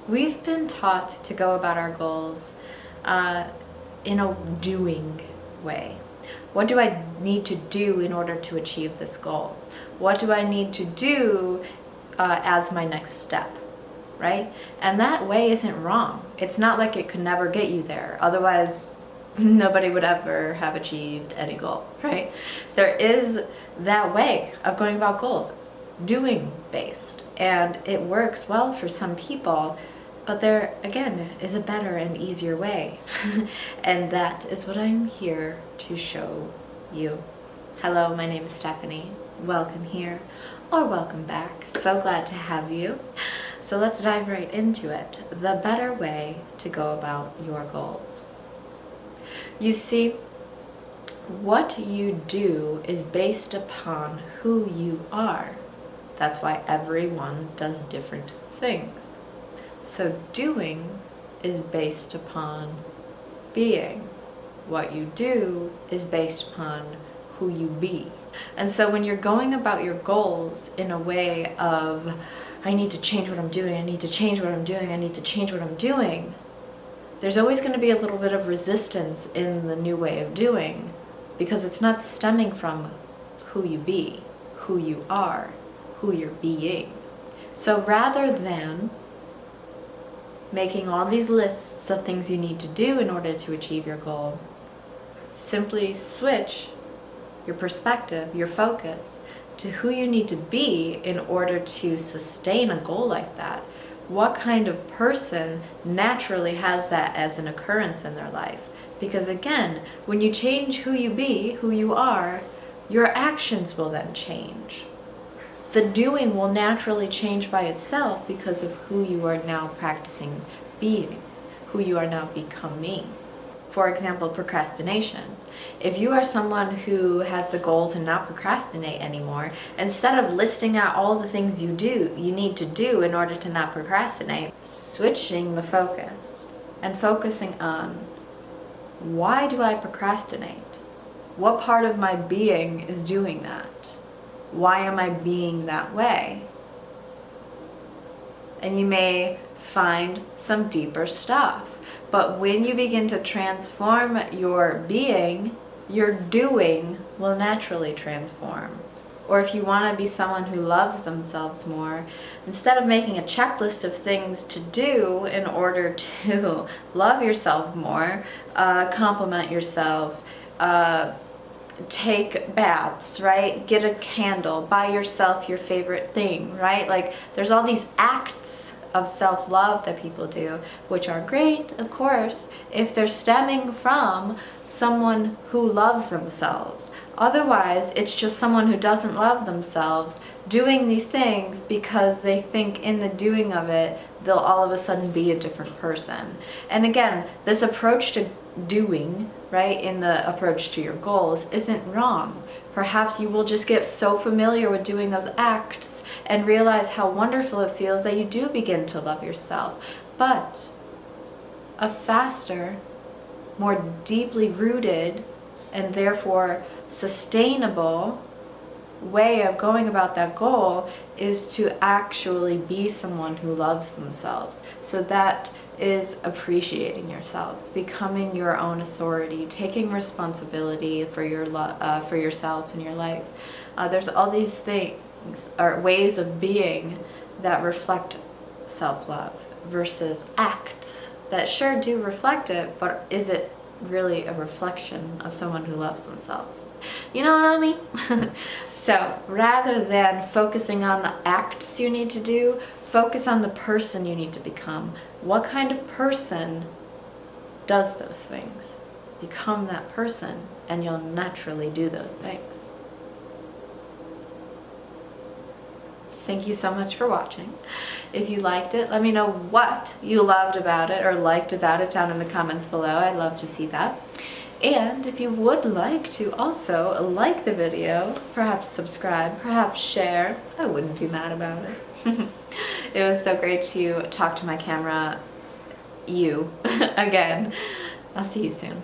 We've been taught to go about our goals in a doing way. What do I need to do in order to achieve this goal? What do I need to do as my next step, right? And that way isn't wrong. It's not like it could never get you there. Otherwise, nobody would ever have achieved any goal, right? There is that way of going about goals, doing based, and it works well for some people, but there again is a better and easier way. And that is what I'm here to show you. Hello, my name is Stephanie. Welcome here or welcome back. So glad to have you. So let's dive right into it. The better way to go about your goals. You see, what you do is based upon who you are. That's why everyone does different things. So doing is based upon being. What you do is based upon who you be. And so when you're going about your goals in a way of, I need to change what I'm doing, I need to change what I'm doing, I need to change what I'm doing, there's always going to be a little bit of resistance in the new way of doing, because it's not stemming from who you be, who you are, who you're being. So rather than making all these lists of things you need to do in order to achieve your goal, simply switch your perspective, your focus, to who you need to be in order to sustain a goal like that. What kind of person naturally has that as an occurrence in their life? Because again, when you change who you be, who you are, your actions will then change. The doing will naturally change by itself because of who you are now practicing being, who you are now becoming. For example, procrastination. If you are someone who has the goal to not procrastinate anymore, instead of listing out all the things you need to do in order to not procrastinate, switching the focus and focusing on, why do I procrastinate? What part of my being is doing that? Why am I being that way? And you may find some deeper stuff. But when you begin to transform your being, your doing will naturally transform. Or if you want to be someone who loves themselves more, instead of making a checklist of things to do in order to love yourself more, compliment yourself, take baths, right? Get a candle, buy yourself your favorite thing, right? Like there's all these acts of self-love that people do, which are great, of course, if they're stemming from someone who loves themselves. Otherwise, it's just someone who doesn't love themselves doing these things because they think in the doing of it, they'll all of a sudden be a different person. And again, this approach to doing, right, in the approach to your goals isn't wrong. Perhaps you will just get so familiar with doing those acts and realize how wonderful it feels that you do begin to love yourself. But a faster, more deeply rooted, and therefore sustainable way of going about that goal is to actually be someone who loves themselves. So that is appreciating yourself, becoming your own authority, taking responsibility for yourself and your life. There's all these things or ways of being that reflect self-love versus acts that sure do reflect it, but is it really a reflection of someone who loves themselves? You know what I mean? So rather than focusing on the acts you need to do, focus on the person you need to become. What kind of person does those things? Become that person and you'll naturally do those things. Thank you so much for watching. If you liked it, let me know what you loved about it or liked about it down in the comments below. I'd love to see that. And if you would like to also like the video, perhaps subscribe, perhaps share, I wouldn't be mad about it. It was so great to talk to my camera, you, again. I'll see you soon.